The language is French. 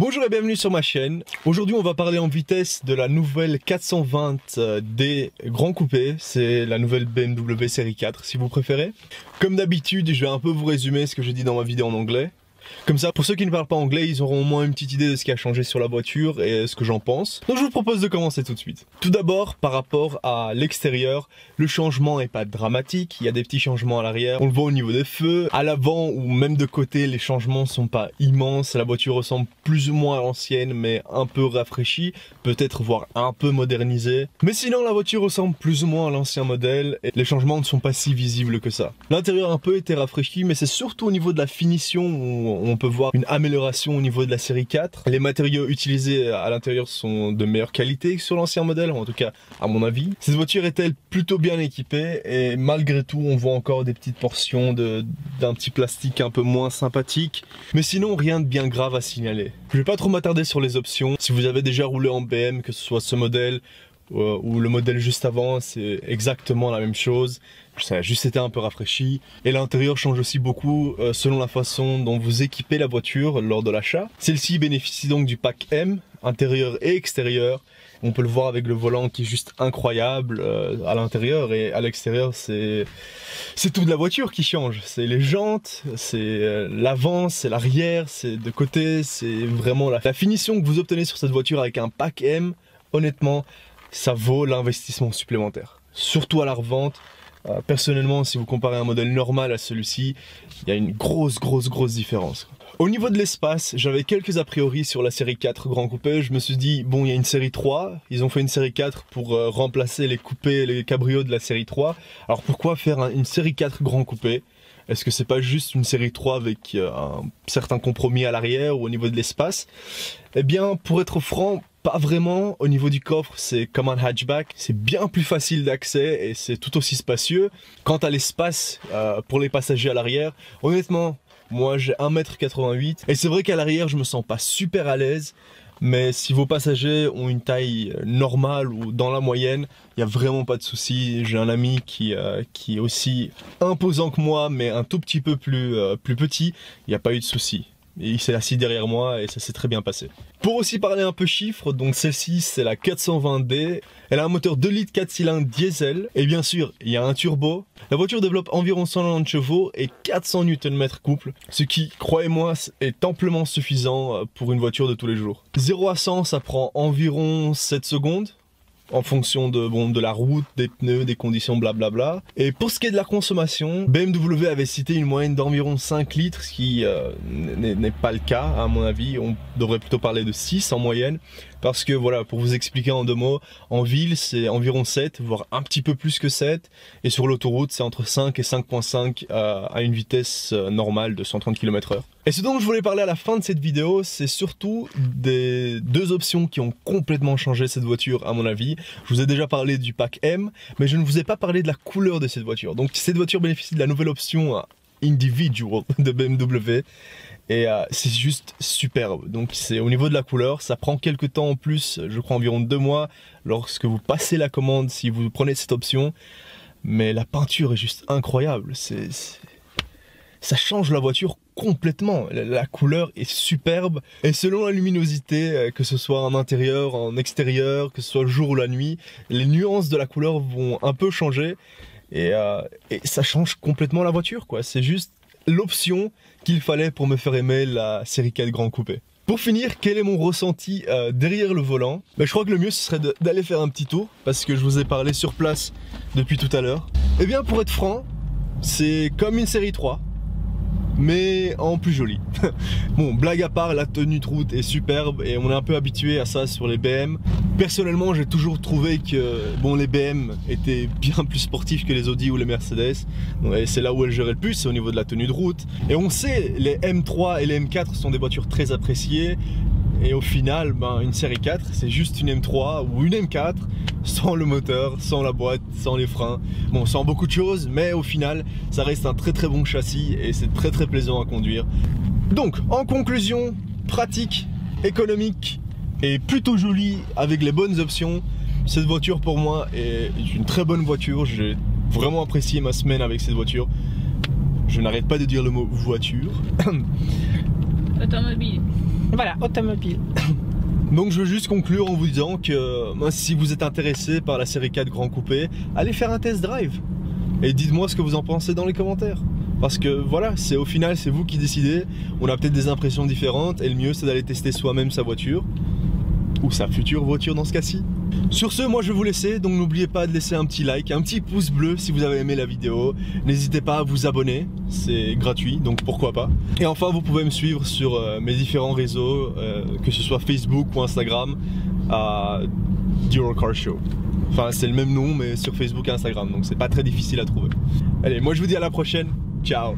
Bonjour et bienvenue sur ma chaîne. Aujourd'hui on va parler en vitesse de la nouvelle 420D Grand Coupé. C'est la nouvelle BMW série 4 si vous préférez. Comme d'habitude je vais un peu vous résumer ce que j'ai dit dans ma vidéo en anglais. Comme ça, pour ceux qui ne parlent pas anglais, ils auront au moins une petite idée de ce qui a changé sur la voiture et ce que j'en pense. Donc je vous propose de commencer tout de suite. Tout d'abord, par rapport à l'extérieur, le changement n'est pas dramatique. Il y a des petits changements à l'arrière. On le voit au niveau des feux. À l'avant ou même de côté, les changements sont pas immenses. La voiture ressemble plus ou moins à l'ancienne, mais un peu rafraîchie. Peut-être voire un peu modernisée. Mais sinon, la voiture ressemble plus ou moins à l'ancien modèle. Et les changements ne sont pas si visibles que ça. L'intérieur a un peu été rafraîchi, mais c'est surtout au niveau de la finition où on peut voir une amélioration au niveau de la série 4. Les matériaux utilisés à l'intérieur sont de meilleure qualité que sur l'ancien modèle, en tout cas à mon avis. Cette voiture est-elle plutôt bien équipée et malgré tout on voit encore des petites portions d'un petit plastique un peu moins sympathique. Mais sinon rien de bien grave à signaler. Je vais pas trop m'attarder sur les options. Si vous avez déjà roulé en BM, que ce soit ce modèle ou le modèle juste avant, c'est exactement la même chose. Ça a juste été un peu rafraîchi. Et l'intérieur change aussi beaucoup selon la façon dont vous équipez la voiture lors de l'achat. Celle-ci bénéficie donc du pack M, intérieur et extérieur. On peut le voir avec le volant qui est juste incroyable à l'intérieur, et à l'extérieur c'est toute la voiture qui change. C'est les jantes, c'est l'avant, c'est l'arrière, c'est de côté, c'est vraiment la finition que vous obtenez sur cette voiture avec un pack M. Honnêtement, ça vaut l'investissement supplémentaire. Surtout à la revente. Personnellement, si vous comparez un modèle normal à celui-ci, il y a une grosse différence. Au niveau de l'espace, j'avais quelques a priori sur la série 4 Grand Coupé. Je me suis dit, bon, il y a une série 3, ils ont fait une série 4 pour remplacer les coupés et les cabrios de la série 3. Alors pourquoi faire une série 4 Grand Coupé? Est-ce que c'est pas juste une série 3 avec un certain compromis à l'arrière ou au niveau de l'espace? Eh bien, pour être franc, pas vraiment. Au niveau du coffre, c'est comme un hatchback. C'est bien plus facile d'accès et c'est tout aussi spacieux. Quant à l'espace pour les passagers à l'arrière, honnêtement, moi j'ai 1,88 m et c'est vrai qu'à l'arrière, je me sens pas super à l'aise. Mais si vos passagers ont une taille normale ou dans la moyenne, il n'y a vraiment pas de souci. J'ai un ami qui est aussi imposant que moi, mais un tout petit peu plus petit. Il n'y a pas eu de souci. Et il s'est assis derrière moi et ça s'est très bien passé. Pour aussi parler un peu chiffres, donc celle-ci c'est la 420D. Elle a un moteur 2 litres 4 cylindres diesel. Et bien sûr, il y a un turbo. La voiture développe environ 190 chevaux et 400 Nm couple. Ce qui, croyez-moi, est amplement suffisant pour une voiture de tous les jours. 0 à 100, ça prend environ 7 secondes. En fonction de la route, des pneus, des conditions blablabla. Et pour ce qui est de la consommation, BMW avait cité une moyenne d'environ 5 litres, ce qui n'est pas le cas à mon avis. On devrait plutôt parler de 6 en moyenne. Parce que voilà, pour vous expliquer en deux mots, en ville c'est environ 7, voire un petit peu plus que 7. Et sur l'autoroute c'est entre 5 et 5,5 à une vitesse normale de 130 km/h. Et ce dont je voulais parler à la fin de cette vidéo, c'est surtout des deux options qui ont complètement changé cette voiture à mon avis. Je vous ai déjà parlé du pack M, mais je ne vous ai pas parlé de la couleur de cette voiture. Donc cette voiture bénéficie de la nouvelle option Individual de BMW. Et c'est juste superbe. Donc c'est au niveau de la couleur, ça prend quelques temps en plus, je crois environ 2 mois lorsque vous passez la commande si vous prenez cette option. Mais la peinture est juste incroyable. Ça change la voiture complètement. La couleur est superbe. Et selon la luminosité, que ce soit en intérieur, en extérieur, que ce soit le jour ou la nuit, les nuances de la couleur vont un peu changer. Et ça change complètement la voiture, quoi. C'est juste l'option qu'il fallait pour me faire aimer la série 4 Grand Coupé. Pour finir, quel est mon ressenti derrière le volant? Je crois que le mieux ce serait d'aller faire un petit tour, parce que je vous ai parlé sur place depuis tout à l'heure. Et bien pour être franc, c'est comme une série 3, mais en plus joli. Bon, blague à part, la tenue de route est superbe et on est un peu habitué à ça sur les BM. Personnellement, j'ai toujours trouvé que bon, les BM étaient bien plus sportifs que les Audi ou les Mercedes. Et c'est là où elles géraient le plus, c'est au niveau de la tenue de route. Et on sait, les M3 et les M4 sont des voitures très appréciées. Et au final, une série 4, c'est juste une M3 ou une M4 sans le moteur, sans la boîte, sans les freins. Bon, sans beaucoup de choses, mais au final, ça reste un très bon châssis et c'est très plaisant à conduire. Donc, en conclusion, pratique, économique et plutôt jolie avec les bonnes options. Cette voiture pour moi est une très bonne voiture. J'ai vraiment apprécié ma semaine avec cette voiture. Je n'arrête pas de dire le mot voiture. Automobile. Voilà, automobile. Donc je veux juste conclure en vous disant que si vous êtes intéressé par la série 4 Grand Coupé, allez faire un test drive. Et dites-moi ce que vous en pensez dans les commentaires. Parce que voilà, c'est au final, c'est vous qui décidez. On a peut-être des impressions différentes et le mieux c'est d'aller tester soi-même sa voiture. Ou sa future voiture dans ce cas-ci. Sur ce, moi je vais vous laisser, donc n'oubliez pas de laisser un petit like, un petit pouce bleu si vous avez aimé la vidéo. N'hésitez pas à vous abonner, c'est gratuit, donc pourquoi pas. Et enfin, vous pouvez me suivre sur mes différents réseaux, que ce soit Facebook ou Instagram, à The Eurocar Show. Enfin, c'est le même nom, mais sur Facebook et Instagram, donc c'est pas très difficile à trouver. Allez, moi je vous dis à la prochaine, ciao!